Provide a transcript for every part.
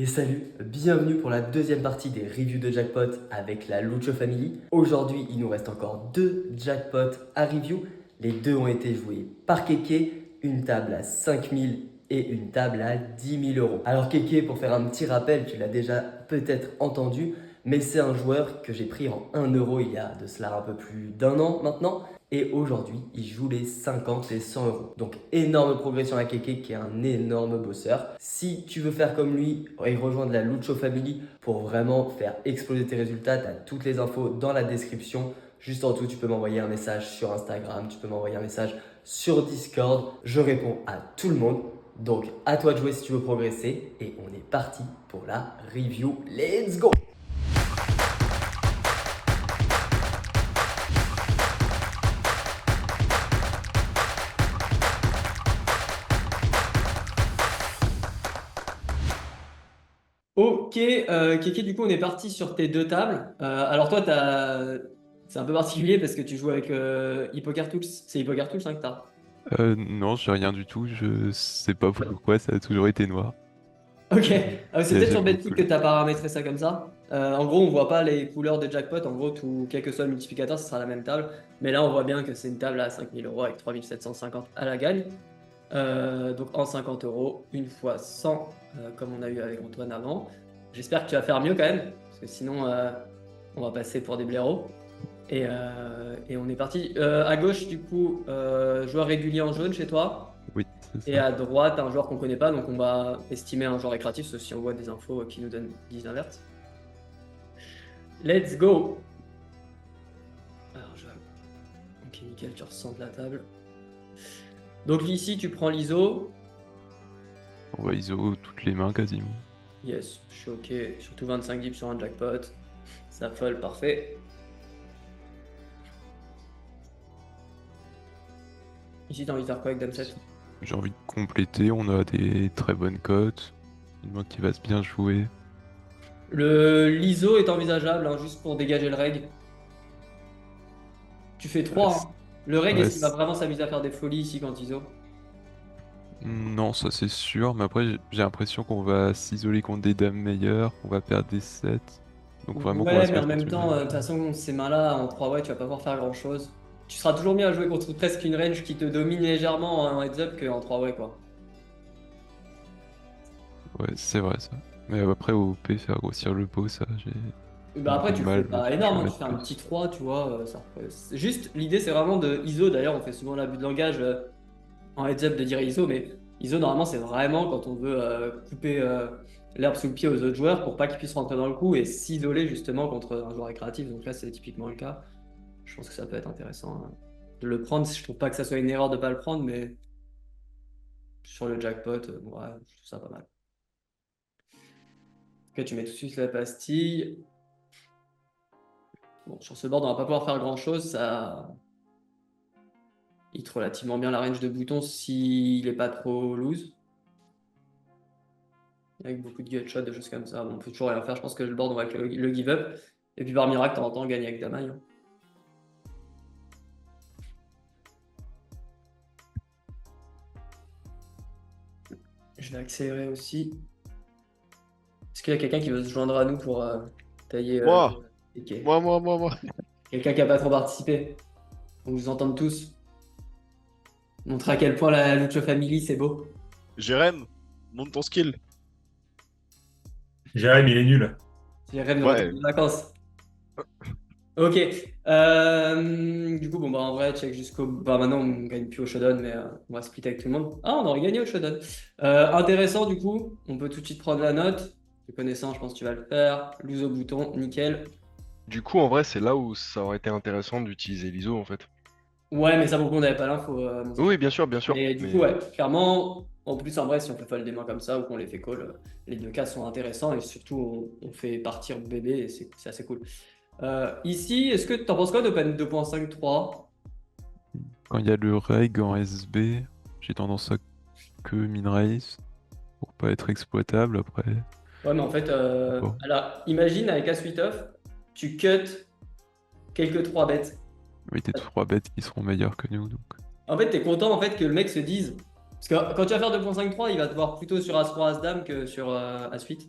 Et salut, bienvenue pour la deuxième partie des reviews de jackpot avec la Lucho Family. Aujourd'hui, il nous reste encore deux jackpots à review. Les deux ont été joués par Keke, une table à 5000 et une table à 10 000 euros. Alors Keke, pour faire un petit rappel, tu l'as déjà peut-être entendu, mais c'est un joueur que j'ai pris en 1 euro il y a de cela un peu plus d'un an maintenant. Et aujourd'hui, il joue les 50 et 100 euros. Donc énorme progression à Keke qui est un énorme bosseur. Si tu veux faire comme lui et rejoindre la Lucho Family pour vraiment faire exploser tes résultats, tu as toutes les infos dans la description. Juste en dessous, tu peux m'envoyer un message sur Instagram, tu peux m'envoyer un message sur Discord. Je réponds à tout le monde. Donc à toi de jouer si tu veux progresser. Et on est parti pour la review. Let's go! Ok, Kiki, du coup, on est parti sur tes deux tables. Alors toi, c'est un peu particulier parce que tu joues avec Hypocar Tools. C'est Hypocar Tools hein, que t'as. Non, j'ai rien du tout, je sais pas pourquoi, ça a toujours été noir. Ok, c'est Il y a peut-être sur jamais Betclic beaucoup. que tu as paramétré ça comme ça. En gros, on voit pas les couleurs de jackpot. En gros, quel que soit le multiplicateur, ce sera la même table. Mais là, on voit bien que c'est une table à 5000 euros avec 3750 à la gagne. Donc en 50 euros, une fois 100, comme on a eu avec Antoine avant. J'espère que tu vas faire mieux quand même, parce que sinon, on va passer pour des blaireaux. Et on est parti. À gauche, du coup, joueur régulier en jaune chez toi. Oui, c'est Et ça. à droite, un joueur qu'on connaît pas, donc on va estimer un joueur récréatif, sauf si on voit des infos qui nous disent l'inverse. Let's go! Alors, ok, nickel, tu ressentes la table. Donc ici, tu prends l'ISO. On va ISO toutes les mains quasiment. Yes, je suis ok. Surtout 25 dips sur un jackpot. Ça folle, parfait. Ici, t'as envie de faire quoi avec Dame 7? J'ai envie de compléter, on a des très bonnes cotes, une main qui va se bien jouer. L'ISO est envisageable, hein, juste pour dégager le reg. Tu fais Ouais, 3, hein. Le reg, ouais, est-ce qu'il va vraiment s'amuser à faire des folies ici quand ISO? non, ça c'est sûr, mais après j'ai l'impression qu'on va s'isoler contre des dames meilleures, qu'on va perdre des sets. Donc vraiment qu'on va Ouais, se mais en mettre même contre une temps, de range. toute façon, ces mains-là, en 3 way, tu vas pas pouvoir faire grand-chose. Tu seras toujours mieux à jouer contre presque une range qui te domine légèrement en heads-up qu'en 3 way, quoi. Ouais, c'est vrai ça. Mais après au P, faire grossir le pot, ça j'ai Bah un après, peu de tu le fais mal, pas je énorme, vais hein, tu mettre fais un plus. petit 3, tu vois. Juste, l'idée, c'est vraiment de ISO. D'ailleurs, on fait souvent l'abus de langage en heads-up de dire ISO, mais ISO, normalement, c'est vraiment quand on veut couper l'herbe sous le pied aux autres joueurs pour pas qu'ils puissent rentrer dans le coup et s'isoler justement contre un joueur récréatif. Donc là, c'est typiquement le cas. Je pense que ça peut être intéressant hein, de le prendre. Je trouve pas que ça soit une erreur de pas le prendre, mais sur le jackpot, ouais, je trouve ça pas mal. Ok, tu mets tout de suite la pastille. Bon, sur ce board, on va pas pouvoir faire grand-chose. Ça hit relativement bien la range de boutons s'il est pas trop loose. Avec beaucoup de gutshot, des choses comme ça. Bon, on peut toujours rien faire. Je pense que le board, on va avec le give up. Et puis par miracle, de temps en temps, on gagne avec Damaï, hein. Je vais accélérer aussi. Est-ce qu'il y a quelqu'un qui veut se joindre à nous pour tailler Moi, Ok. moi. Quelqu'un qui a pas trop participé. On vous entend tous. Montrer à quel point la Lucha Family, c'est beau. Jérém, monte ton skill. Jérém, il est nul. J'ai rêvé de retourner Ouais, de vacances. Ok. Du coup, bon, bah, en vrai, check jusqu'au. Bah, maintenant, on gagne plus au showdown, mais on va split avec tout le monde. Ah, on aurait gagné au showdown. Intéressant, du coup. On peut tout de suite prendre la note. Te connaissant, je pense que tu vas le faire. Loose au bouton, nickel. Du coup, en vrai, c'est là où ça aurait été intéressant d'utiliser l'ISO, en fait. Ouais, mais ça, pour le coup, on n'avait pas l'info, mon Oui, Safran. bien sûr, Mais du coup, mais ouais, clairement, en plus, en vrai, si on peut fold des mains comme ça ou qu'on les fait call, les deux cas sont intéressants et surtout, on fait partir bébé et c'est assez cool. Ici, est-ce que t'en penses quoi d'Open 2.5.3? Quand il y a le reg en SB, j'ai tendance à que min raise pour pas être exploitable après. Ouais, mais en fait, Bon. alors, imagine avec As 8 off, tu cut quelques 3 bêtes. Oui, des 3 bêtes qui seront meilleurs que nous, donc. En fait, t'es content en fait que le mec se dise. Parce que quand tu vas faire 2.5.3, il va te voir plutôt sur As 3 As Dame que sur As 8.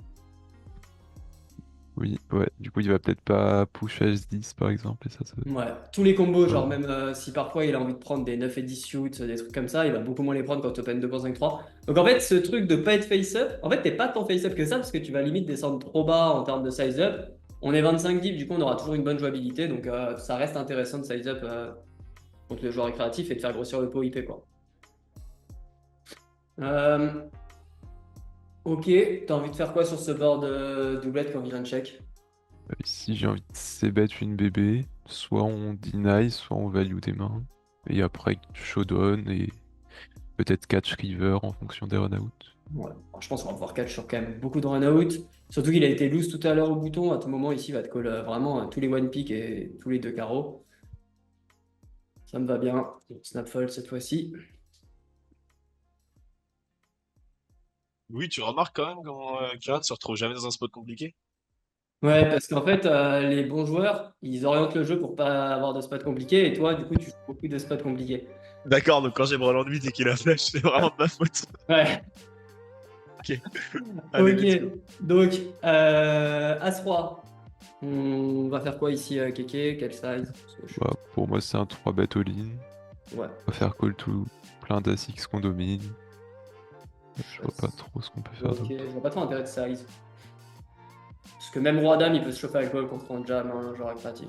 Oui, ouais. Du coup, il va peut-être pas push H10 par exemple, et ça. Ouais, tous les combos, genre Ouais. même si parfois il a envie de prendre des 9 et 10 suits, des trucs comme ça, il va beaucoup moins les prendre quand tu open 2.5-3. Donc en fait, ce truc de pas être face-up, en fait, t'es pas tant face-up que ça parce que tu vas limite descendre trop bas en termes de size-up. On est 25 dips, du coup on aura toujours une bonne jouabilité, donc ça reste intéressant de size-up contre le joueur récréatif et de faire grossir le pot IP quoi. Euh, ok, t'as envie de faire quoi sur ce board doublette quand vilain check? Ici, j'ai envie de c-bet une bébé. Soit on deny, soit on value des mains. Et après, showdown et peut-être catch river en fonction des run-out. Ouais. Alors, je pense qu'on va pouvoir catch sur quand même beaucoup de run-out. Surtout qu'il a été loose tout à l'heure au bouton. À tout moment, ici, il va te call vraiment tous les one pick et tous les deux carreaux. Ça me va bien. Snap fold cette fois-ci. Oui, tu remarques quand même quand Kiran se retrouve jamais dans un spot compliqué. Ouais, parce qu'en fait, les bons joueurs, ils orientent le jeu pour pas avoir de spots compliqués. Et toi, du coup, tu joues beaucoup de spots compliqués. D'accord, donc quand j'ai Brawl en 8 et qu'il a flash, c'est vraiment de ma faute. Ouais, Ok. Allez, let's ok. go. Donc, As-Roi. On va faire quoi ici, Keke? Quel size? Parce que Bah, pour moi, c'est un 3-bet all-in. Ouais. On va faire call to plein d'As-X qu'on domine. Je vois pas trop ce qu'on peut faire Ok, d'autre. je vois pas trop l'intérêt de size. Parce que même Roi-Dame, il peut se chauffer avec ball contre un jam, un joueur récréatif.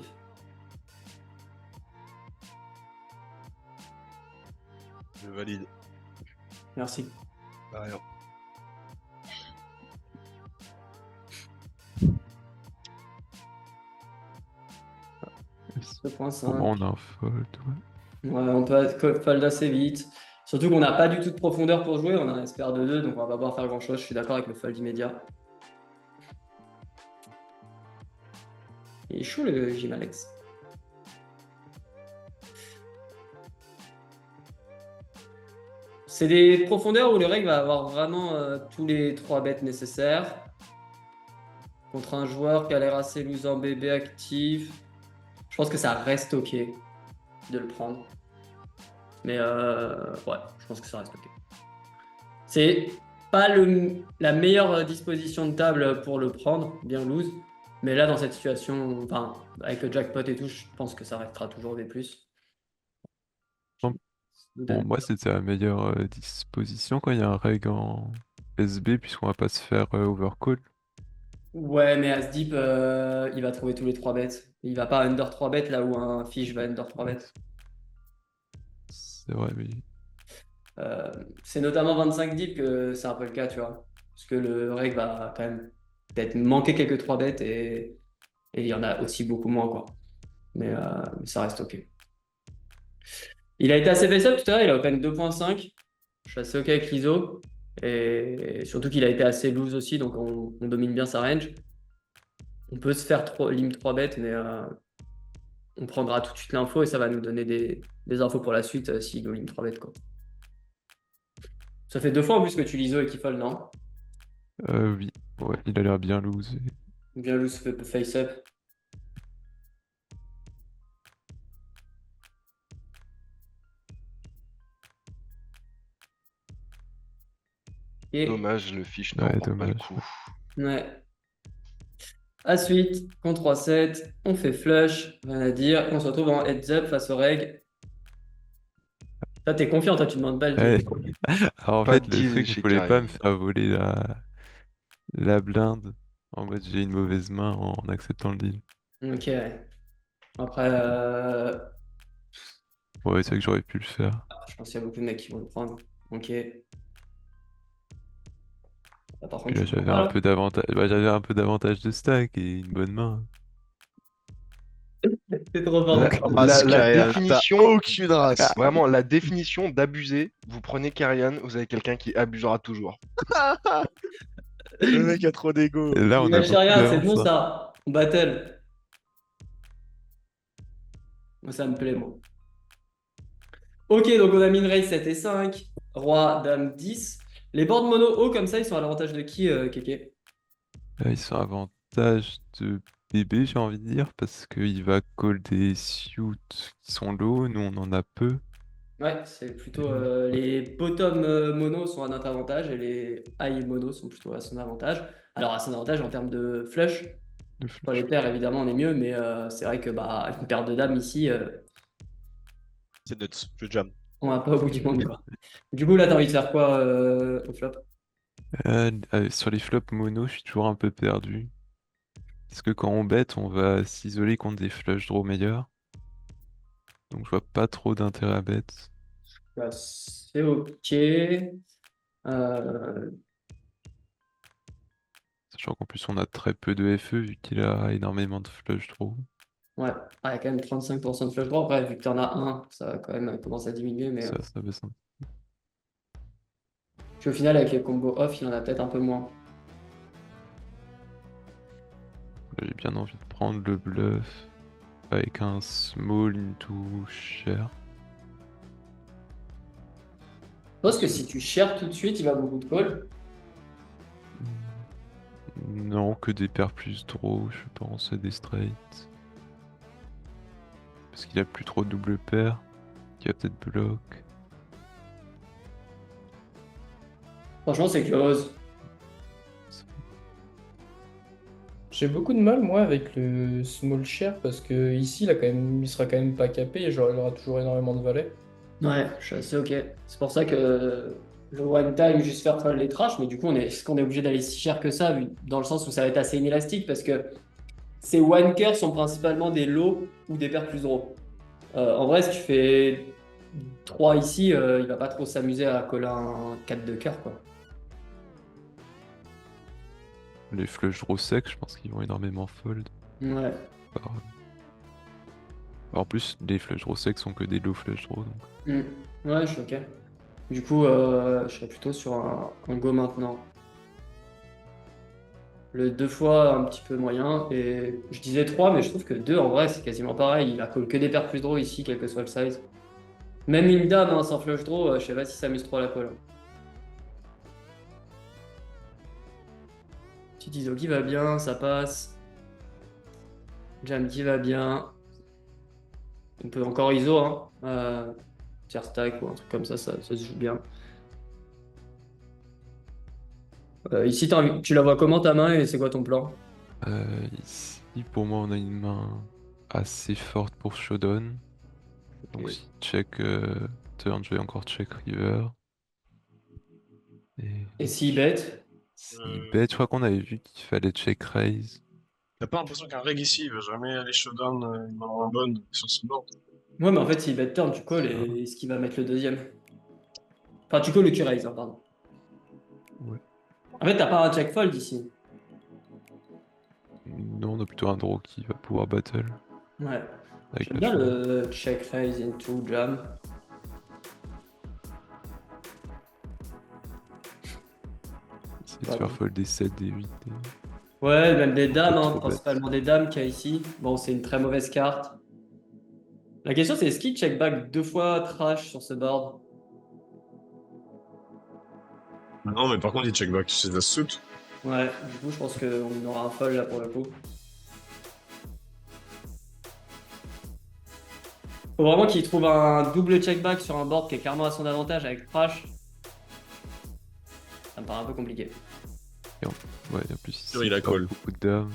Je valide. Merci. Ah, rien. Pour 2.5. moi, on a un fold. Ouais. Ouais, on peut fold assez vite. Surtout qu'on n'a pas du tout de profondeur pour jouer. On a un SPR de 2, donc on va pas pouvoir faire grand chose. Je suis d'accord avec le fold immédiat. Il est chaud le Jim Alex. C'est des profondeurs où le reg va avoir vraiment tous les 3 bêtes nécessaires. Contre un joueur qui a l'air assez loose en bébé actif. Je pense que ça reste ok de le prendre. Mais ouais, je pense que ça reste ok. C'est pas la meilleure disposition de table pour le prendre, bien loose. Mais là, dans cette situation, enfin, avec le jackpot et tout, je pense que ça restera toujours V+. Pour moi, c'était la meilleure disposition quand il y a un reg en SB, puisqu'on va pas se faire overcall. Ouais, mais As-Deep, il va trouver tous les 3 bêtes. Il va pas under 3 bêtes là où un fish va under 3 bêtes. C'est vrai, mais C'est notamment 25 deep que c'est un peu le cas, tu vois. Parce que le reg va quand même peut-être manquer quelques 3 bêtes et il y en a aussi beaucoup moins, quoi. Mais ça reste ok. Il a été assez face-up tout à l'heure, il a open 2.5. Je suis assez ok avec l'ISO. Et surtout qu'il a été assez loose aussi, donc on domine bien sa range. On peut se faire lim 3 bêtes, mais on prendra tout de suite l'info et ça va nous donner des infos pour la suite s'il nous lim 3 bêtes, quoi. Ça fait 2 fois en plus que tu l'ISO et qu'il fold, non? oui, ouais, il a l'air bien loose. Bien loose face-up. Et Dommage, le fish ne Ouais, remporte pas le dommage. coup. ouais. À suite, con 3-7, on fait flush, rien à dire. On se retrouve en heads up face au reg. Toi, t'es confiant, toi, tu demandes pas le Ouais. deal. Alors en Pas fait, de le deal truc, je chez voulais pas Karian. me faire voler la blinde. En mode, j'ai une mauvaise main en acceptant le deal. Ok. Après, Ouais, c'est vrai que j'aurais pu le faire. je pense qu'il y a beaucoup de mecs qui vont le prendre. Ok. Ah, par Puis contre, là, tu le prends j'avais pas, un là? peu d'avantage. Bah, j'avais un peu d'avantage de stack et une bonne main. C'est trop fort. La, Ah, la- c'est la Karian, t'as définition, aucune race. vraiment, la définition d'abuser, vous prenez Karian, vous avez quelqu'un qui abusera toujours. Le mec a trop d'ego. Et là, Il on a lâche beaucoup rien, c'est bon d'avance, hein. ça. On battle. Moi, ça me plaît, moi. Ok, donc on a min raise 7 et 5. Roi, dame 10. Les boards mono haut comme ça, ils sont à l'avantage de qui, Keke? Là, ils sont avantage de bébé, j'ai envie de dire, parce qu'il va call des suits qui sont low. Nous, on en a peu. Ouais, c'est plutôt Et- les bottom mono sont à notre avantage et les high mono sont plutôt à son avantage. Alors à son avantage en termes de flush, de Pas les flush. paires, évidemment, on est mieux, mais c'est vrai que bah, une paire de dames ici, C'est nuts, je jam. on va pas au bout du monde, quoi. Du coup, là, t'as envie de faire quoi au flop? Sur les flops mono, je suis toujours un peu perdu. Parce que quand on bet, on va s'isoler contre des flush draws meilleurs. Donc je vois pas trop d'intérêt à bet. Bah, c'est ok. Euh, Sachant qu'en plus on a très peu de FE vu qu'il a énormément de flush draws. ouais, ah, il y a quand même 35% de flush draw. Après, vu que t'en as un, ça va quand même commencer à diminuer, mais Ça baisse un peu. puis au final, avec les combos off, il y en a peut-être un peu moins. Là, j'ai bien envie de prendre le bluff avec un small into share. Je pense que si tu shares tout de suite, il va beaucoup de call. Non, que des paires plus draw, je pense, et des straights. Parce qu'il a plus trop de double paire, qui va peut-être bloc. Franchement, c'est close. J'ai beaucoup de mal, moi, avec le small share parce que ici, il sera quand même pas capé et genre, il aura toujours énormément de valets. Ouais, je suis assez ok. C'est pour ça que le one time, juste faire fold les trash, mais du coup, est-ce qu'on est obligé d'aller si cher que ça, dans le sens où ça va être assez inélastique, parce que ces one cœurs sont principalement des lows ou des paires plus draw. En vrai, si tu fais 3 ici, il va pas trop s'amuser à coller un 4 de cœur, quoi. Les flush draw secs, je pense qu'ils vont énormément fold. Ouais. Par- En plus, les flush draw secs sont que des low flush draw. Donc... Mm. Ouais, je suis ok. Du coup, je serais plutôt sur un go maintenant. Le 2 fois un petit peu moyen. Et je disais 3, mais je trouve que 2 en vrai c'est quasiment pareil. Il a call que des paires plus draw ici, quel que soit le size. Même une dame hein, sans flush draw, je sais pas si ça s'amuse trop à la call. Petit ISO qui va bien, ça passe. Jam qui va bien. On peut encore ISO, hein. Tier stack ou un truc comme ça se joue bien. Ici, tu la vois comment ta main et c'est quoi ton plan? Ici, pour moi, on a une main assez forte pour showdown. Donc Ok. si check turn, je vais encore check river. Et Et si bet? si bet, je crois qu'on avait vu qu'il fallait check raise. T'as pas l'impression qu'un reg ici, il va jamais aller showdown une main moins bonne sur ce board? Ouais, mais en fait, si bet turn, tu call Ça, et est-ce qu'il va mettre le deuxième? Enfin, tu call ou tu raise, hein, pardon. ouais. En fait, t'as pas un check fold ici. Non, on a plutôt un draw qui va pouvoir battle Ouais. avec J'aime la bien showdown. le check raise into jam. Essayer de Pardon. faire fold des 7, des 8. Ouais, même des dames, Pas hein, trop bête. principalement des dames qu'il y a ici. Bon, c'est une très mauvaise carte. La question, c'est est-ce qu'il check back 2 fois trash sur ce board? Non, mais par contre, il check back, c'est de la soute. Ouais, du coup, je pense qu'on aura un fold là pour le coup. Faut vraiment qu'il trouve un double check back sur un board qui est clairement à son avantage avec trash. Ça me paraît un peu compliqué. Ouais, en plus ici, Il a il parle call. beaucoup de dames.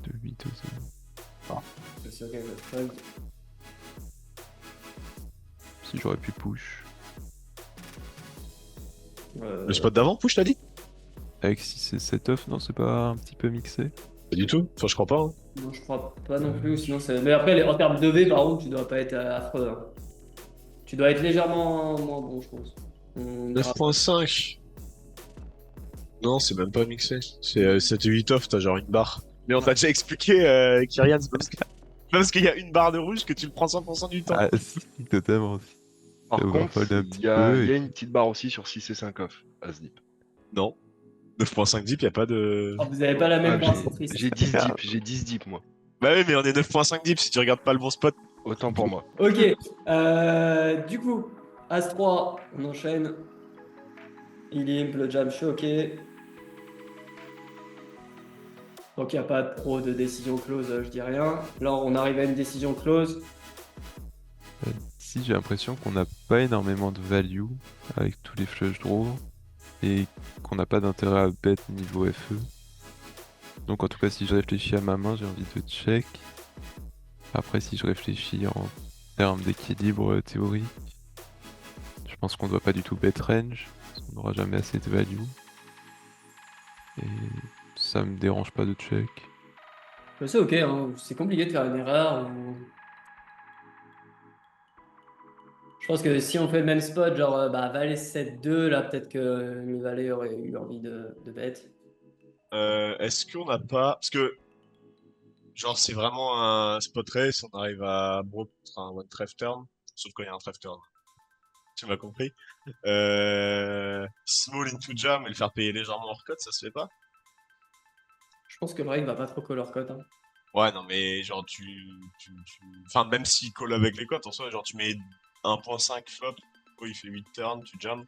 De 8 aussi. C'est ok, le fold. Si j'aurais pu push. Euh, Le spot d'avant, push, t'as dit? Avec 6 et 7 off, non, c'est pas un petit peu mixé? Pas du tout. Enfin, je crois pas. Hein. Non, je crois pas non plus, sinon c'est. Mais après, en termes de V, par contre, tu dois pas être affreux, hein. Tu dois être légèrement moins bon, je pense. On verra. 9.5. Non, c'est même pas mixé. C'est 7 et 8 off, t'as genre une barre. Mais on t'a déjà expliqué, Kyrian, c'est pas parce qu'il y a une barre de rouge que tu le prends 100% du temps. Ah, si, totalement. Par T'as contre, overfold un il petit y a, peu. il y a Et une petite barre aussi sur 6 et 5 off, as deep. Non. 9.5 deep, y a pas de. Oh, vous avez pas la même Ah, barre, c'est triste. j'ai 10 deep, j'ai 10 deep moi. Bah oui, mais on est 9.5 deep si tu regardes pas le bon spot. Autant pour moi. Ok, du coup, As-3, on enchaîne. Il imp, le jam, je suis ok. Donc il n'y a pas de pro de décision close, je dis rien. Là, on arrive à une décision close. ici, j'ai l'impression qu'on n'a pas énormément de value avec tous les flush draws. Et qu'on n'a pas d'intérêt à bet niveau FE. Donc en tout cas, si je réfléchis à ma main, j'ai envie de check. Après, si je réfléchis en termes d'équilibre théorique, je pense qu'on doit pas du tout bet range, parce qu'on n'aura jamais assez de value. Et ça me dérange pas de check. Mais c'est ok, hein. C'est compliqué de faire une erreur. Je pense que si on fait le même spot, genre bah, valet 7-2, là peut-être que mes valets auraient eu envie de bet. Est-ce qu'on n'a pas... Parce que, genre, c'est vraiment un spot race, on arrive à bro contre un one tref turn, sauf quand il y a un tref turn. Tu m'as compris? Small into jam et le faire payer légèrement hors code, ça se fait pas? Je pense que le règle va pas trop color code. Hein. Ouais, non, mais genre, Enfin, même s'il colle avec les cotes, en soi, genre, tu mets 1.5 flop, oh, il fait 8 turns, tu jam.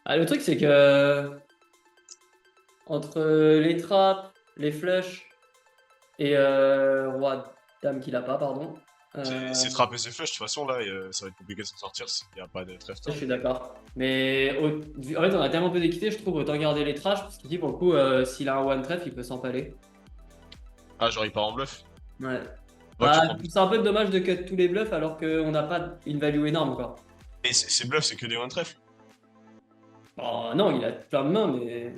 Ah, le truc, c'est que entre les trappes, les flushs et roi, dame qu'il a pas, pardon. C'est frappé ses flush, de toute façon, là, ça va être compliqué de s'en sortir s'il n'y a pas de tref Je turn. suis d'accord. Mais en fait, on a tellement peu d'équité, je trouve, autant garder les trash, parce qu'ici, pour le coup, s'il a un one tref, il peut s'empaler. Ah, genre, il part en bluff. Ouais. Ouais, Bah, tu prends... c'est un peu dommage de cut tous les bluffs alors qu'on n'a pas une value énorme, quoi. Et ces bluffs, c'est que des one tref. Oh, non, il a plein de mains, mais.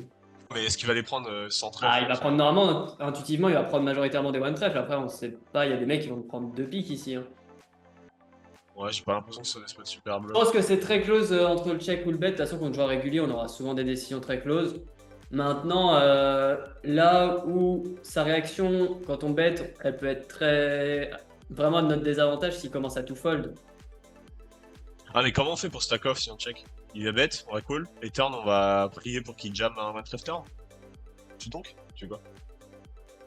Mais est-ce qu'il va les prendre sans tref? Ah, il va prendre normalement, intuitivement, il va prendre majoritairement des one tref. Après, on sait pas, il y a des mecs qui vont prendre deux piques ici. Hein. Ouais, j'ai pas l'impression que ce soit des spots super Je bluff. pense que c'est très close entre le check ou le bet. De toute façon, contre joueur régulier, on aura souvent des décisions très close. Maintenant, là où sa réaction, quand on bet, elle peut être très. Vraiment de notre désavantage s'il commence à tout fold. Ah, mais comment on fait pour stack off si on check? Il est bête, on va cool. Et turn, on va prier pour qu'il jam un one tref turn. Tu donc? Tu fais quoi?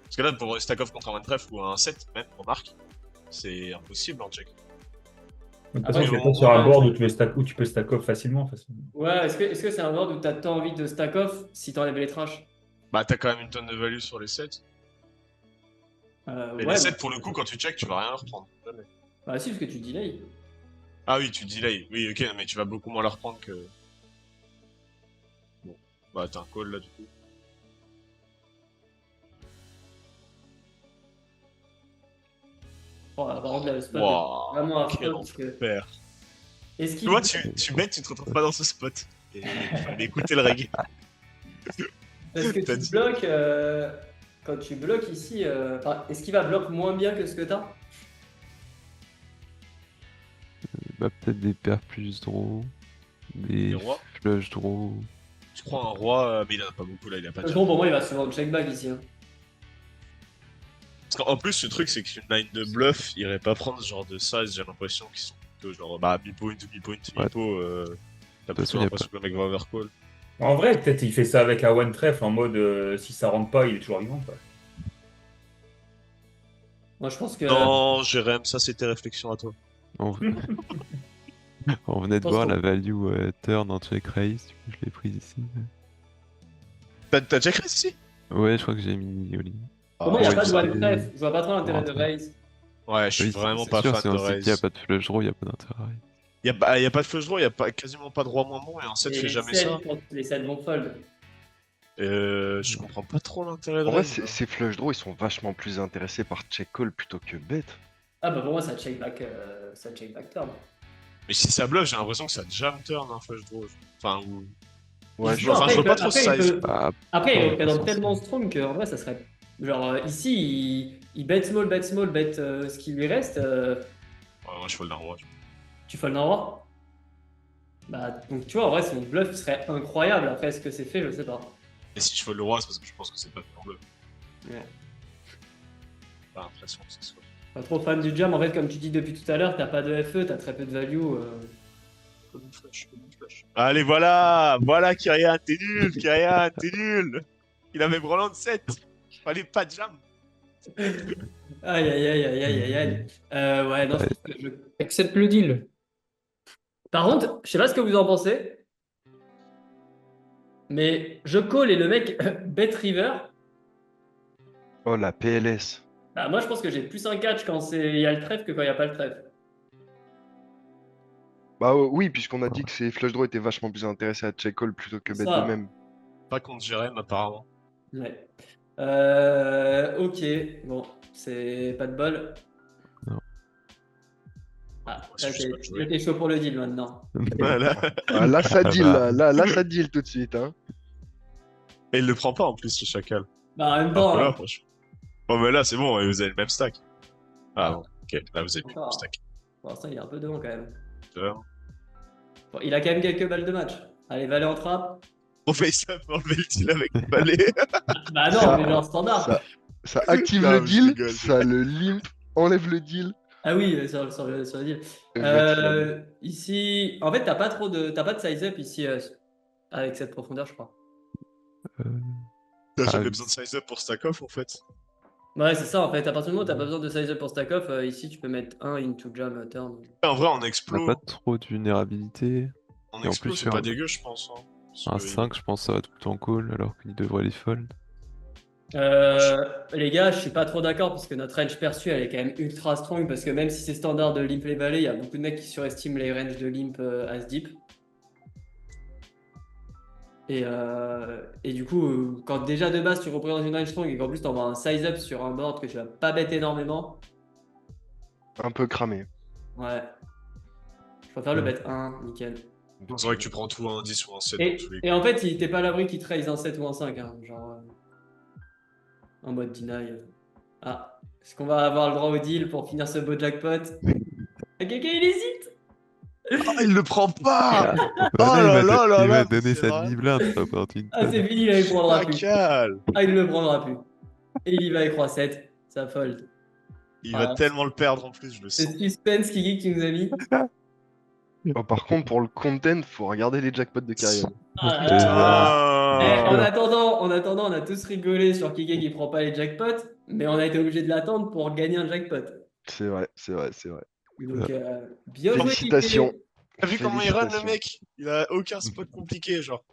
Parce que là, pour stack off contre un one tref ou un 7, même, remarque, c'est impossible en check. De toute Après, façon, je c'est pas comprends sur un pas. board où tu peux stack off facilement. Ouais, est-ce que c'est un board où t'as tant envie de stack off si t'enlèves les trash? Bah, t'as quand même une tonne de value sur les 7. Mais Ouais, les 7, pour le coup, quand tu check, tu vas rien leur prendre. Jamais. bah si, parce que tu delay. Ah oui, tu delay. Oui, ok, mais tu vas beaucoup moins leur prendre que. Bon. Bah, t'as un call là, du coup. Oh, par contre, là, le spot est Waouh, vraiment quel affreux parce que. enfer. Est-ce Tu qu'il. vois, tu bêtes, tu te retrouves pas dans ce spot. Et il fallait écouter le reggae. Parce que T'as tu dit. bloques. Quand tu bloques ici. Enfin, est-ce qu'il va bloquer moins bien que ce que t'as? Bah, peut-être des paires plus draw, Des des rois. flush draw. Tu prends un roi, mais il en a pas beaucoup là, il a pas de Le jam. gros, pour moi, il va souvent check back ici. Hein. Parce qu'en plus, le truc, c'est qu'une line de bluff, il irait pas prendre ce genre de size, j'ai l'impression qu'ils sont plutôt genre, bah, mi-point, mi-point, Ouais. mi-pot, t'as De toute façon, plutôt y a l'impression que le mec va overcall. En vrai, peut-être il fait ça avec la one tref en mode si ça rentre pas, il est toujours vivant. Quoi. Moi, je pense que. Non, Jérém, ça c'est tes réflexions à toi. On, on venait de pense voir qu'on- la value turn en check raise, du coup je l'ai prise ici. T'as déjà créé ici? Ouais, je crois que j'ai mis all-in. Pour moi, il n'y a ouais, pas de c'est- one tref. Je vois pas trop l'intérêt de Rentrer. raise. Ouais, je suis Oui, vraiment c'est pas sûr, fan si de on sait qu'il n'y a raise. pas de flush draw, il n'y a pas d'intérêt. Y a pas de flush draw, y a pas, quasiment pas de roi moins bon, et en 7 Et fait les jamais 7, ça. les 7 vont fold. Je comprends pas trop l'intérêt de En vrai, raise. ces flush draws, ils sont vachement plus intéressés par check call plutôt que bet. Ah bah pour moi, ça check back turn. Mais si ça bluff, j'ai l'impression que ça jam turn un flush draw. Enfin, ou. Ouais, Non, Enfin, je vois pas trop après, ce size. Bah, Après, il on va pas représente s'en tellement sortir. strong qu'en vrai, ça serait. Genre, ici, il bet small, bet ce qui lui reste. Ouais, moi je fold un roi. Tu fold un roi. Bah, donc tu vois, en vrai, son bluff serait incroyable. Après, est-ce que c'est fait? Je sais pas. Et si je fold le roi, c'est parce que je pense que c'est pas fait en bluff. Ouais. Pas l'impression que ce soit. Pas trop fan du jam. En fait, comme tu dis depuis tout à l'heure, t'as pas de FE, t'as très peu de value. Comme une flash, comme une flash. Allez, voilà! Voilà, Kyrian, t'es nul! Kyrian, t'es nul! Il avait Broland 7! Fallait pas de jam! Aïe, aïe, aïe, aïe, aïe, aïe, aïe. Ouais, non, je pense que je. Accepte le deal. Par contre, je sais pas ce que vous en pensez, mais je call et le mec bet river. Oh, la PLS. Bah, moi, je pense que j'ai plus un catch quand il y a le trèfle que quand il n'y a pas le trèfle. Bah oui, puisqu'on a dit que ces flush draws étaient vachement plus intéressés à check call plutôt que bet de Ça. même. Pas contre Jérém, apparemment. Ouais. Ok, bon, c'est pas de bol. Non. Ah, c'est juste pas de jouer. là, t'es chaud pour le deal maintenant. Voilà. Ah, là, ça Ah deal, bah. là, ça deal tout de suite. Hein. Et il le prend pas en plus, le chacal. Bah, en même Un temps, peu là, hein, franchement. Bon, mais là, c'est bon, vous avez le même stack. Ah bon, ok, là, vous avez plus le même encore. stack. Pour l'instant, il est un peu devant quand même. Tu vois. Bon, il a quand même quelques balles de match. Allez, valet en trappe. On fait ça pour enlever le deal avec le balai. Bah non, Ça- mais genre standard. Ça active Non, le mais je deal, rigole, je ça le limp, enlève le deal. Ah oui, sur le deal. Maximum. Ici, en fait, t'as pas de size up ici avec cette profondeur, je crois. euh, T'as Ah, jamais oui. besoin de size up pour stack off en fait. Ouais, c'est ça en fait. À partir du moment où t'as pas besoin de size up pour stack off, ici tu peux mettre un into jam turn. En vrai, en On n'a explo, pas trop de vulnérabilité. Et en plus, c'est faire pas dégueu, je pense. Hein. un Parce que- 5, je pense que ça va tout le temps call alors qu'il devrait les fold. Les gars, je suis pas trop d'accord parce que notre range perçue elle est quand même ultra strong parce que même si c'est standard de limp les valets, il y a beaucoup de mecs qui surestiment les ranges de limp as deep. Et du coup, quand déjà de base tu représentes une range strong et qu'en plus t'envoies un size up sur un board que tu vas pas bet énormément, Un peu cramé. ouais. Je préfère le bet 1, nickel. C'est vrai que tu prends tout un 10 ou un 7 dans tous les Et cas. en fait, t'es pas à l'abri qu'il te raise un 7 ou un 5, hein, genre en mode deny. Ah, est-ce qu'on va avoir le droit au deal pour finir ce beau jackpot? Quelqu'un il hésite! Ah, il le prend pas! Bah là, là là là il là, m'a donné mais sa c'est vrai. demi-blinde, c'est pas parti une Ah, c'est tonne. fini, là, il prendra plus. Chacal! Ah, il ne le prendra plus. Et il y va avec roi 7, ça fold. Il va Voilà. tellement le perdre en plus, je le C'est sens. suspense Kiki qui nous a mis. Oh, par contre, pour le content, faut regarder les jackpots de Carrion. Ah là là. Eh, Putain! en attendant, on a tous rigolé sur Kiki qui prend pas les jackpots, mais on a été obligé de l'attendre pour gagner un jackpot. C'est vrai, c'est vrai, c'est vrai. Donc, bien joué Kiki. Félicitations. T'as vu comment il run le Félicitations. mec? Il a aucun spot compliqué, genre.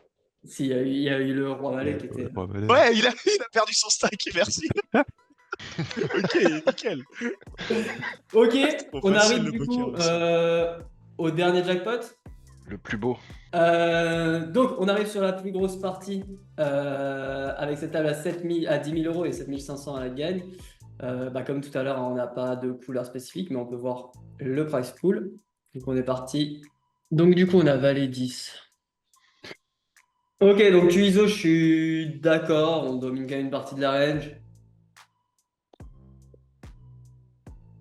Si, il y a eu le roi valet qui était. Ouais, valet. Ouais, il a perdu son stack, merci. Ok, nickel. Ok, Trop on facile, arrive le du poker, coup aussi. au dernier jackpot. Le plus beau. Donc, on arrive sur la plus grosse partie avec cette table à 10 000 euros et 7 500 à la gagne. Comme tout à l'heure, on n'a pas de couleur spécifique, mais on peut voir le price pool. Donc, on est parti. Donc, du coup, on a valet 10. Ok, donc tu ISO, je suis d'accord. On domine quand même une partie de la range.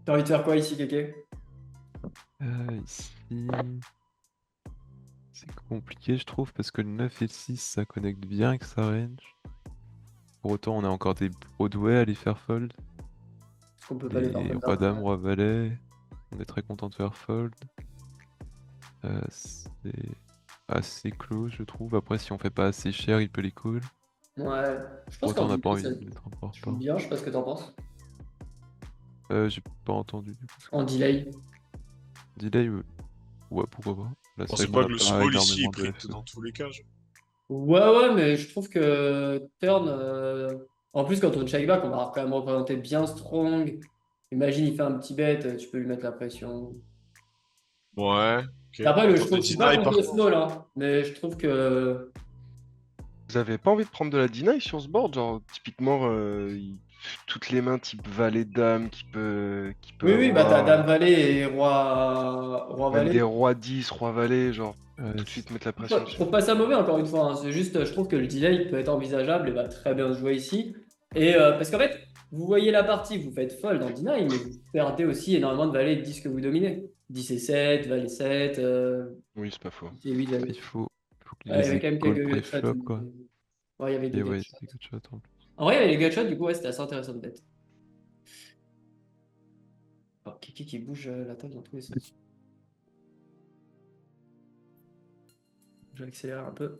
T'as envie de faire quoi ici, Kéké? Ici, c'est compliqué, je trouve, parce que le 9 et le 6, ça connecte bien avec sa range. Pour autant, on a encore des Broadway à les faire fold. Est-ce qu'on peut pas les faire Et comme ça? roi dame, roi valet, on est très content de faire fold. C'est assez close, je trouve. Après, si on fait pas assez cher, il peut les call. Ouais, je Pour pense autant, on qu'en n'a pas envie ça de mettre un joue porte-pas. bien, je sais pas ce que t'en penses. J'ai pas entendu. En delay. Delay, ouais, pourquoi pas. Là, On c'est sait vrai pas qu'on que le a small ici, il énormément de print FE. dans tous les cas. genre. Ouais, mais je trouve que turn. En plus, quand on check back, on va quand même représenter bien strong. Imagine, il fait un petit bet, tu peux lui mettre la pression. Ouais, ok. Après, On je tente de suis pas deny contre par le contre. small, hein, mais je trouve que. Vous avez pas envie de prendre de la deny sur ce board? Genre, typiquement, toutes les mains type valet dame qui peut Oui, bah t'as avoir dame valet et roi même valet. des rois 10, roi valet, genre, Ouais, tout de suite mettre la Je pression dessus. trouve pas ça mauvais, encore une fois, hein. C'est juste, je trouve que le delay peut être envisageable et va très bien se jouer ici. Et parce qu'en fait, vous voyez la partie, vous faites fold en deny, mais vous perdez aussi énormément de valets de 10 que vous dominez. 10 et 7, valet 7, Oui, c'est pas faux. 10 et 8, valet. il faut qu'il Il y les avait ait quand même call quelques gutshots. pré-flop, quoi. Ouais, il y avait Et deux ouais, gutshots. des gutshots en plus. En vrai, il y avait les gutshots, du coup, ouais, c'était assez intéressant de bet. Oh, Kiki qui bouge la table dans tous les sens. Je vais accélérer un peu.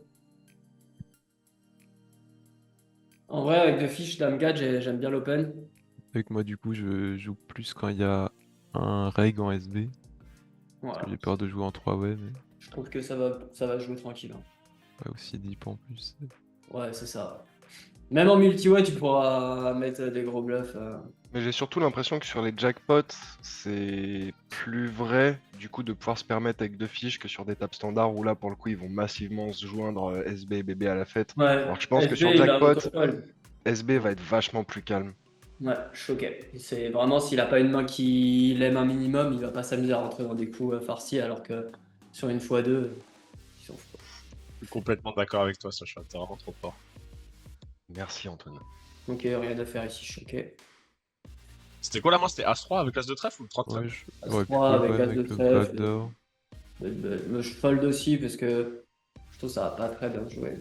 En vrai, avec deux fiches, dame 4, j'aime bien l'open. Avec moi, du coup, je joue plus quand il y a un reg en SB. Parce Voilà. que j'ai peur de jouer en 3-way, mais Je trouve que ça va jouer tranquille, hein. ouais, aussi deep en plus. Ouais, c'est ça. Même en multi-way, tu pourras mettre des gros bluffs. Mais j'ai surtout l'impression que sur les jackpots, c'est plus vrai du coup de pouvoir se permettre avec deux fiches que sur des tables standards où là pour le coup ils vont massivement se joindre SB et BB à la fête. Ouais. Alors que je pense que SB, sur il va jackpot, auto-fold. SB va être vachement plus calme. Ouais, choqué. C'est vraiment, s'il a pas une main qui l'aime un minimum, il va pas s'amuser à rentrer dans des coups farcis, alors que sur une x2, ils s'en foutent. Je suis complètement d'accord avec toi, Sacha. T'es vraiment trop fort. Merci Anthony. Ok, rien à faire ici, choqué. C'était quoi la main? C'était As-3 avec l'As de trèfle ou le 3 de Ouais, trèfle? j'aurais pu As-3 avec ouais, As de avec le trèfle. backdoor. Je fold aussi parce que je trouve ça va pas très bien joué.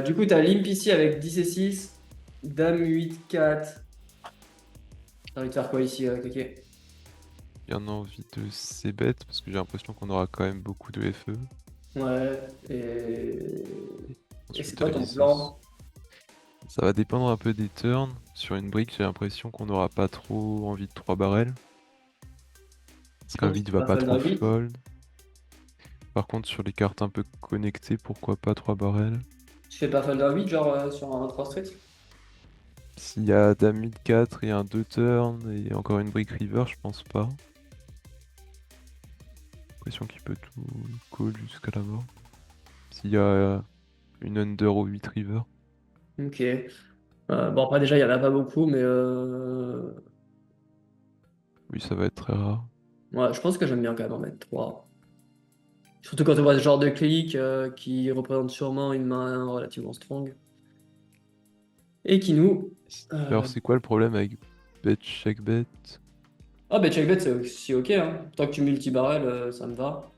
Du coup, t'as limp ici avec 10 et 6, Dame 8, 4. T'as envie de faire quoi ici, Kéké? Bien envie de c-bet parce que j'ai l'impression qu'on aura quand même beaucoup de FE. Ouais, et Ensuite, c'est quoi ton Alice, plan? Ça va dépendre un peu des turns. Sur une brique, j'ai l'impression qu'on n'aura pas trop envie de 3 barrels. Parce qu'un Donc, vide tu va vas pas fold trop un vide? fold. Par contre, sur les cartes un peu connectées, pourquoi pas 3 barrels? Tu fais pas fold un 8 genre sur un 3 street? S'il y a Dame 8 4 et un 2 turn et encore une brique river, je pense pas. J'ai l'impression qu'il peut tout call jusqu'à la mort. S'il y a une under au 8 river. Ok. Bon, après, déjà, il y en a pas beaucoup, mais Oui, ça va être très rare. ouais, je pense que j'aime bien quand même en mettre 3. Surtout quand on voit ce genre de clic qui représente sûrement une main relativement strong. Et qui nous. Alors, c'est quoi le problème avec bet check bet? Ah, bah check bet, c'est aussi ok, hein. Tant que tu multi-barrel, ça me va.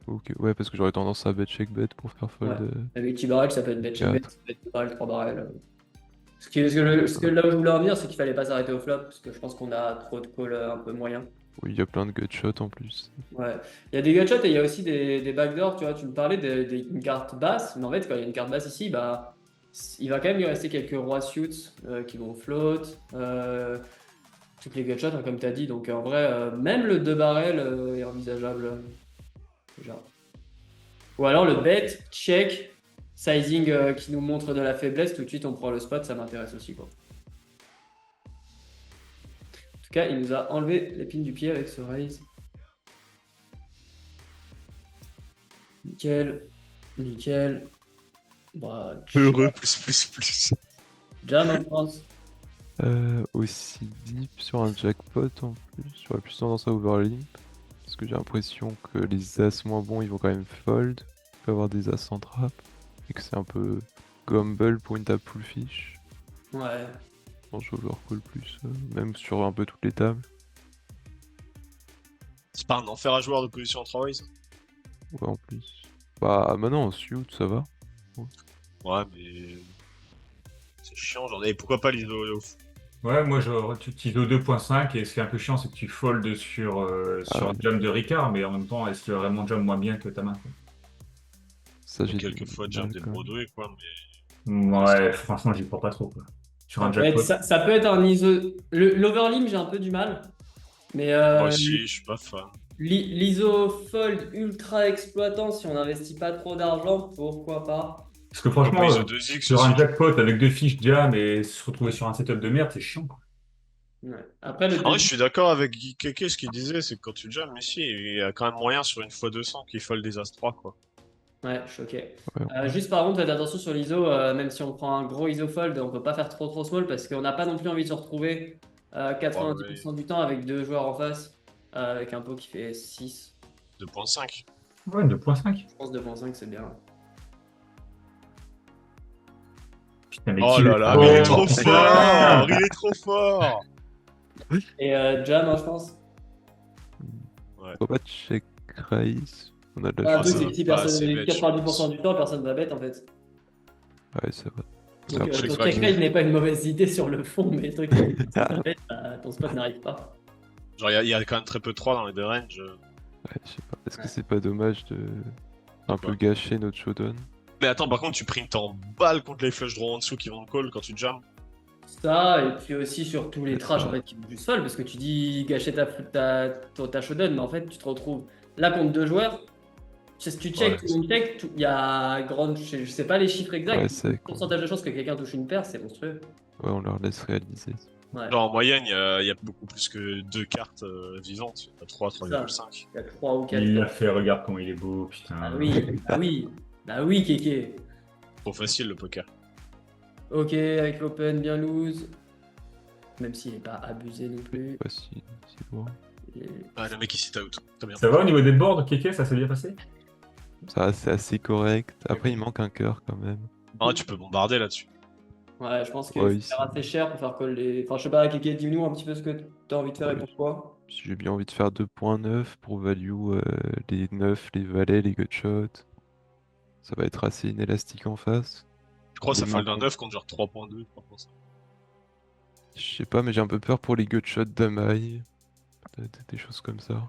Ok, ouais, parce que j'aurais tendance à bet check bet pour faire fold. Ouais. Avec multi-barrel, ça peut être bet check bet, 4. ça peut être barrel, 3 barrels. Ce que là où je voulais en venir, c'est qu'il fallait pas s'arrêter au flop, parce que je pense qu'on a trop de calls un peu moyens. Oui, il y a plein de gutshots en plus. Ouais. Il y a des gutshots et il y a aussi des backdoors, tu vois. Tu me parlais d'une carte basse, mais en fait, quand il y a une carte basse ici, bah, il va quand même lui rester quelques rois suits qui vont float. Toutes les gutshots, hein, comme tu as dit. Donc en vrai, même le 2 barrel est envisageable. Déjà. Ou alors le bet, check, sizing qui nous montre de la faiblesse, tout de suite on prend le spot, ça m'intéresse aussi, quoi. En tout cas, il nous a enlevé l'épine du pied avec ce raise. Nickel. Nickel. Bah, Heureux, plus. jam en France. Aussi deep sur un jackpot en plus. J'aurais plus tendance à overlimp. Parce que j'ai l'impression que les as moins bons ils vont quand même fold. Il peut y avoir des as en trap. Et que c'est un peu gamble pour une table full fish. Ouais. Bon, je overcall plus. Même sur un peu toutes les tables. C'est pas un enfer à joueur de position en 3 ways. Ouais, en plus. Bah, maintenant en suit, ça va. Ouais, mais. C'est chiant, genre. Et pourquoi pas l'ISO? Ouais, moi tu utilises au 2.5 et ce qui est un peu chiant, c'est que tu foldes sur Ah, un jump de Ricard, mais en même temps, est-ce qu'il va vraiment jump moins bien que ta main, quoi? ça j'ai Quelques fois du jump mal, des quand même. Broadway, quoi, mais. Ouais, franchement, j'y crois pas trop, quoi. Sur un jackpot. Ça peut être un ISO. L'overlimp, j'ai un peu du mal. Mais Moi aussi, je suis pas fan. l'ISO fold ultra exploitant, si on n'investit pas trop d'argent, pourquoi pas? Parce que Pourquoi franchement, pas ISO 2X sur un aussi? jackpot avec deux fiches jam et se retrouver sur un setup de merde, c'est chiant, quoi. Ouais. Après, le En vrai, je suis d'accord avec Guy Keke, ce qu'il disait, c'est que quand tu jammes ici, il y a quand même moyen sur une fois 200 qu'il fold des As-3, quoi. Ouais, je suis ok. Ouais. Juste par contre, faites attention sur l'ISO, même si on prend un gros ISO fold, on peut pas faire trop small parce qu'on n'a pas non plus envie de se retrouver 90% du temps avec deux joueurs en face, avec un pot qui fait 6. 2.5. Ouais, 2.5. Je pense 2.5 c'est bien. Putain, mais Oh qui là est là, fort. mais il est trop fort! Il est trop fort! Et jam, hein, je pense. Pourquoi pas check raise? On a de la Ah, le Ah, truc, ça c'est va que si pas personne, assez bet, 90% du temps, personne va bet en fait. Ouais, ça va. Donc, Après, ton check raise. check raise n'est pas une mauvaise idée sur le fond, mais le truc, c'est que si tu bet, ton spot n'arrive pas. Genre, il y a quand même très peu de 3 dans les deux ranges. Ouais, je sais pas. Est-ce que Ouais. c'est pas dommage de un peu gâcher notre showdown? Mais attends, par contre, tu printes en balle contre les flush draw en dessous qui vont te call quand tu jammes. Ça, et puis aussi sur tous les trash en fait, qui vont juste fold, parce que tu dis gâcher ta showdown, mais en fait, tu te retrouves là contre deux joueurs. Si tu check, Ouais. tout le monde check, il y a grande, je sais pas les chiffres exacts, Ouais, c'est le pourcentage de chances que quelqu'un touche une paire, c'est monstrueux. Ouais, on leur laisse réaliser. Ouais. Genre, en moyenne, il y a beaucoup plus que 2 cartes vivantes. Il y a 3, 3,5. Il y a 3 ou 4. Il l'a fait, regarde comment il est beau, putain. Ah oui, bah oui, bah oui, Kéké. Trop facile le poker. Ok, avec l'open bien loose. Même s'il n'est pas abusé non plus. Pas si loin. Et- Ah, le mec il s'est out. Très bien. Ça va au niveau des boards, Keke, ça s'est bien passé? Ça, c'est assez correct. Après, il manque un cœur quand même. Ah, tu peux bombarder là-dessus. Ouais, je pense que Ouais, c'est ici. assez cher pour faire call les. Enfin, je sais pas, Keke, dis-nous un petit peu ce que t'as envie de faire et Ouais. pourquoi. Si j'ai bien envie de faire 2.9 pour value les 9, les valets, les gutshots. Ça va être assez inélastique en face. Je crois que ça Il fold un manque- 9 contre genre 3.2. Je sais pas, mais j'ai un peu peur pour les gutshots d'Amai. Des choses comme ça.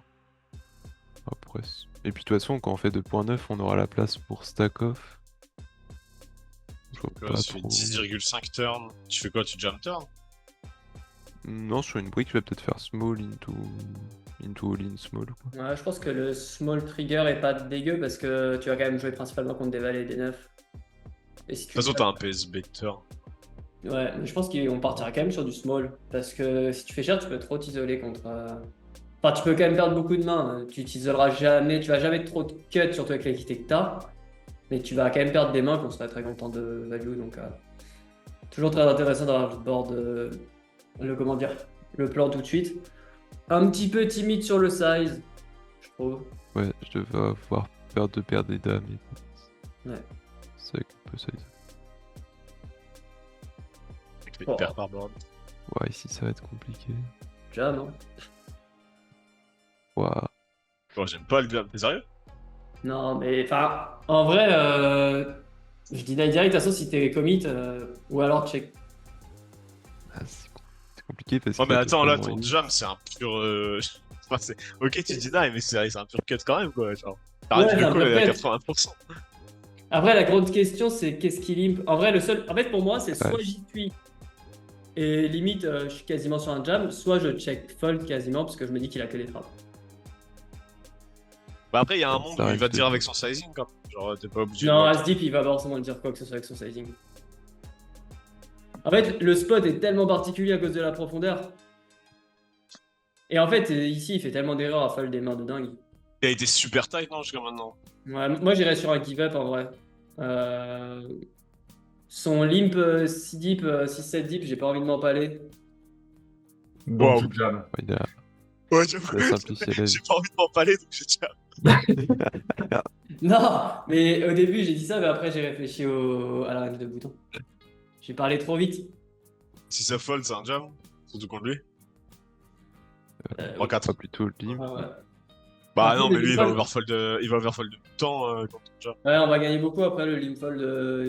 Après. Et puis de toute façon, quand on fait 2.9, on aura la place pour stack off. Je vois Donc là, pas tu fais trop. 10,5 turn. Tu fais quoi? Tu jump turn? Non, sur une brique, je vais peut-être faire small into all in small. Quoi. Ouais, je pense que le small trigger est pas dégueu parce que tu vas quand même jouer principalement contre des valets et des neufs. Et si De tu toute façon, t'as un PSB turn. Ouais, mais je pense qu'on partira quand même sur du small. Parce que si tu fais cher, tu peux trop t'isoler contre. Enfin, tu peux quand même perdre beaucoup de mains. Tu t'isoleras jamais, tu vas jamais trop de cut, surtout avec l'équité que t'as. Mais tu vas quand même perdre des mains qu'on serait très content de value. Donc, toujours très intéressant d'avoir le board, comment dire, le plan tout de suite. Un petit peu timide sur le size, je trouve. Ouais, je devais avoir peur de perdre des dames. Ouais. C'est vrai qu'on peut size. Avec les Oh. paires par board. Ouais, ici ça va être compliqué. Jam, non? Ouah. Bon, j'aime pas le jam. T'es sérieux? Non, mais enfin, en vrai, je dis direct, de toute façon, si t'es commit, ou alors check. Ah, c'est compliqué parce Ouais, mais qu'il y a attends, là, totalement ton une- jam, c'est un pur. Enfin, ok, tu dis die, mais c'est un pur cut quand même, quoi. Genre, Ouais, t'arrêtes c'est le un call pur à cut. 80%. Après, la grande question, c'est qu'est-ce qui limp. En vrai, le seul. En fait, pour moi, c'est soit Ouais. j'y suis et limite, je suis quasiment sur un jam, soit je check fold quasiment parce que je me dis qu'il a que des frappes. Bah, après, il y a un Ça monde où il arrive va te dire de- avec son sizing, quand même. Genre, t'es pas obligé Non, de. As-Deep, il va pas forcément dire quoi que ce soit avec son sizing. En fait, le spot est tellement particulier à cause de la profondeur. Et en fait, ici, il fait tellement d'erreurs à fold des mains de dingue. Il a été super tight, non, jusqu'à maintenant. Ouais, moi, j'irais sur un give-up en vrai. Son limp 6 deep, 6-7 deep, j'ai pas envie de m'empaler. Donc, Wow. tu jam. Ouais, il a Ouais, j'avoue. la simplifié la vie. J'ai pas envie de m'en parler, donc je tiens. Non, mais au début j'ai dit ça, mais après j'ai réfléchi à la range de bouton. J'ai parlé trop vite. Si ça fold, c'est un jam. Surtout contre lui. Euh, 3-4. Pas plutôt le limp. ouais. Bah Après, non, le mais lui, limp il va overfold tout le temps contre le jam. Ouais, on va gagner beaucoup après le limfold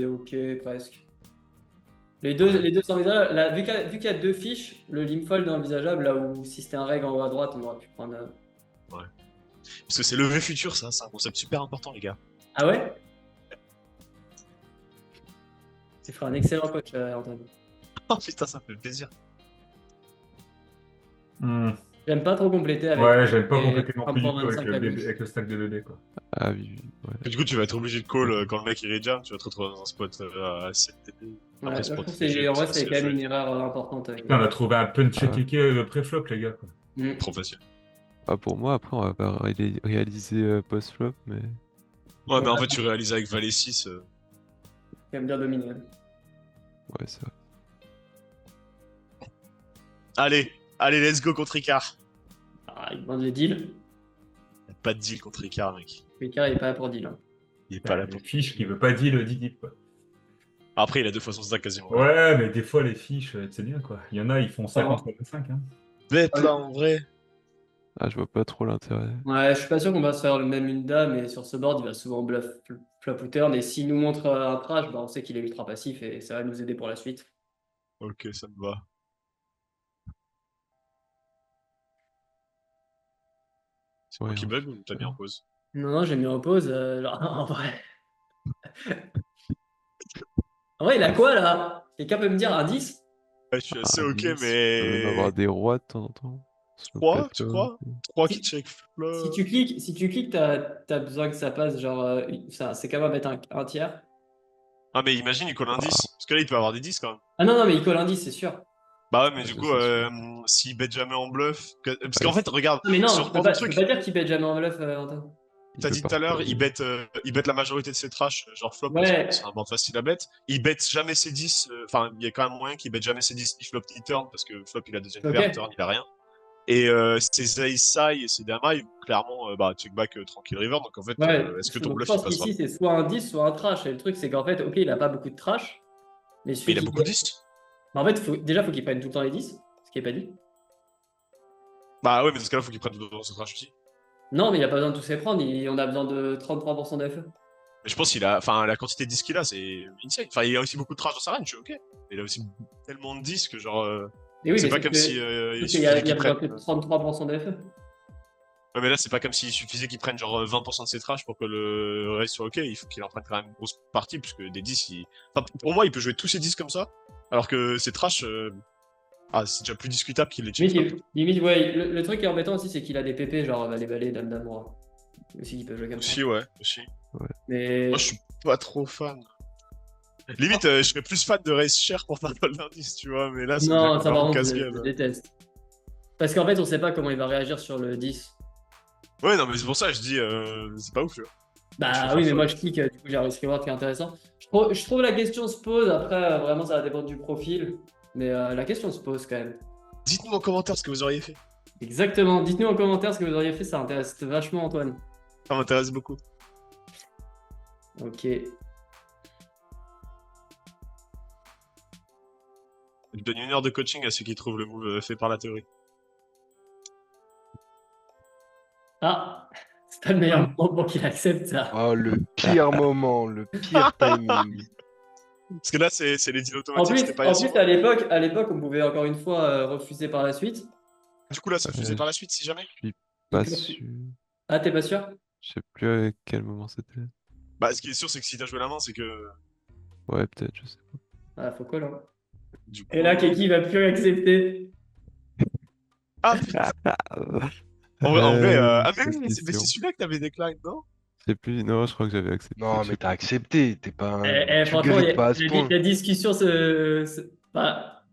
est ok presque. Les deux sont envisageables. Là, vu qu'il y a deux fiches, le limfold est envisageable là où si c'était un reg en haut à droite, on aurait pu prendre. Parce que c'est levé futur, ça, c'est un concept super important, les gars. Ah ouais? Tu feras un excellent coach, Antoine. Oh putain, ça me fait plaisir. Hmm. J'aime pas trop compléter avec. Ouais, j'aime pas et compléter non plus du tout 1.25 avec le, à bébé- gauche. avec le stack de bébé, quoi. Ah oui, oui, ouais. Et du coup, tu vas être obligé de call quand le mec il rejam, tu vas te retrouver dans un spot à 7 TP. Ouais, Après, là, c'est je pas trouve très que léger, en vrai, ça, c'est c'est quand même joué. une erreur importante. Avec... Putain, on a trouvé un punch Ah. Keke pré-flop, les gars, quoi. Mm. Trop facile. Ah, pour moi, après, on va pas réaliser post-flop, mais Ouais, mais en fait, tu réalises avec Valet 6. Quand même bien dominé. ouais, ça va. Allez, let's go contre Ricard. Ah, il demande les deals. Y'a pas de deal contre Ricard, mec. Ricard, il est pas là pour deal. Hein. Il est pas là Les pour. fiches qui veut pas dire le 10 deep, quoi. Après, il a deux fois son stack quasiment. Ouais, mais des fois, les fiches, c'est bien, quoi. Il y en a, ils font 50-25, hein. Bête là, en vrai. Ah, je vois pas trop l'intérêt. Ouais, je suis pas sûr qu'on va se faire le même une dame, mais sur ce board, il va souvent bluff flop ou turn. Et s'il nous montre un trash, bah, on sait qu'il est ultra passif et ça va nous aider pour la suite. Ok, ça me va. C'est moi Ouais, qui hein. bug ou t'as mis en pause? Non, j'ai mis en pause. En vrai. En vrai, il a quoi là? Quelqu'un peut me dire un 10? Ouais, je suis assez Ah, ok, 10, on peut même mais. avoir des rois de temps en temps. Sur le 3, tu plateau. crois 3 Si- qui check flop. Si tu cliques, t'as besoin que ça passe, genre, c'est quand même mettre un tiers. Ah, mais imagine, il colle un 10. Parce que là, il peut avoir des 10 quand même. Ah non, mais il colle un 10, c'est sûr. Bah ouais, mais Ouais, du ça, coup, c'est sûr. s'il bet jamais en bluff. Parce Ouais, qu'en fait, regarde, Non, mais non, sur tu ton peux truc. pas dire qu'il bet jamais en bluff, Antoine. T'as peut dit tout à l'heure, il partager. bet la majorité de ses trash, genre flop, parce que Ouais. c'est un board facile à bet. Il bet jamais ses 10, enfin, il y a quand même moyen qu'il bet jamais ses 10 ni flop ni turn, parce que flop il a deuxième Ok. paire, turn il a rien. Et ses ace side et ses dama, ils vont clairement bah, check back tranquille river, donc en fait, Ouais. est-ce que ton Donc, je bluff il pense passe qu'ici, vraiment? c'est soit un 10, soit un trash. Et le truc, c'est qu'en fait, ok, il a pas beaucoup de trash. Mais Mais celui il a qui. beaucoup de 10. Bah, en fait, déjà, faut qu'il prenne tout le temps les 10. Ce qui est pas dit. Bah ouais, mais dans ce cas-là, faut qu'il prenne dans ce trash aussi. Non, mais il a pas besoin de tous les prendre. On a besoin de 33% de FE. Mais je pense qu'il a, enfin, la quantité de 10 qu'il a, c'est insane. Enfin, il a aussi beaucoup de trash dans sa range, ok. Mais il a aussi tellement de 10 que genre, Et oui, c'est mais pas sauf comme que- si sauf il qu'il y a, suffisait il y a qu'il besoin prenne. que de 33% de FE. Ouais, mais là, c'est pas comme s'il suffisait qu'il prenne genre 20% de ses trash pour que le reste soit ok. Il faut qu'il en prenne quand même une grosse partie, puisque des 10, enfin, pour moi, il peut jouer tous ses 10 comme ça, alors que ses trash, c'est déjà plus discutable qu'il les check stop. Limite, ouais, le truc qui est embêtant aussi, c'est qu'il a des PP, genre valet valet, dame dame roi. Aussi, il peut jouer comme ça. Aussi, ouais, aussi. Mais. Moi, je suis pas trop fan. Limite, je serais plus fan de raise cher pour faire le d'indice, tu vois, mais là, c'est Non, déjà ça par vraiment contre, je casse-game. déteste. Parce qu'en fait, on sait pas comment il va réagir sur le 10. Ouais, non, mais c'est pour ça que je dis, c'est pas ouf, tu vois. Je Bah préfère oui, mais fold. moi je clique, du coup j'ai un risk reward qui est intéressant. Je trouve la question se pose, après vraiment ça va dépendre du profil. Mais la question se pose quand même. Dites-nous en commentaire ce que vous auriez fait. Exactement, dites-nous en commentaire ce que vous auriez fait, ça intéresse vachement Antoine. Ça m'intéresse beaucoup. Ok. Je donne 1 heure de coaching à ceux qui trouvent le move fait par la théorie. Ah, c'est pas le meilleur moment pour qu'il accepte ça. Oh, le pire moment, le pire timing. Parce que là, c'est les deals En automatiques, plus, c'était pas il y a en 6 plus mois. à l'époque, on pouvait encore une fois refuser par la suite. Du coup, là, ça faisait Ouais, par la suite, si jamais. Je suis pas sûr. Ah, t'es pas sûr? Je sais plus à quel moment c'était. Bah, ce qui est sûr, c'est que si t'as joué la main, c'est que. Ouais, peut-être, je sais Ah, faut quoi là? Du coup, Et là, Keki va plus accepter. Ah, putain. pas. En vrai, ah, mais Cette oui, mais c'est question. celui-là que t'avais décline, non? Je sais plus, non, je crois que j'avais accepté. Non, je mais sais t'as accepté, t'es pas un... Tu Franchement, grides pas à ce point. la discussion bah,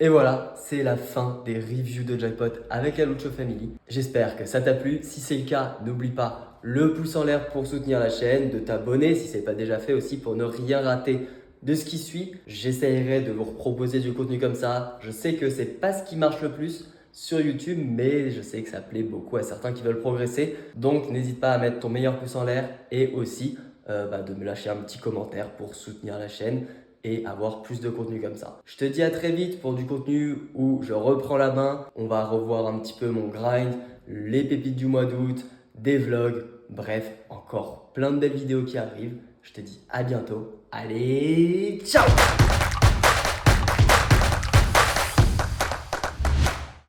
Et voilà, c'est la fin des reviews de jackpot avec la Lucho Family. J'espère que ça t'a plu. Si c'est le cas, n'oublie pas le pouce en l'air pour soutenir la chaîne, de t'abonner si ce n'est pas déjà fait aussi pour ne rien rater de ce qui suit. J'essayerai de vous proposer du contenu comme ça. Je sais que c'est pas ce qui marche le plus sur YouTube, mais je sais que ça plaît beaucoup à certains qui veulent progresser. Donc n'hésite pas à mettre ton meilleur pouce en l'air et aussi de me lâcher un petit commentaire pour soutenir la chaîne et avoir plus de contenu comme ça. Je te dis à très vite pour du contenu où je reprends la main. On va revoir un petit peu mon grind, les pépites du mois d'août, des vlogs, bref, encore plein de belles vidéos qui arrivent. Je te dis à bientôt. Allez, ciao!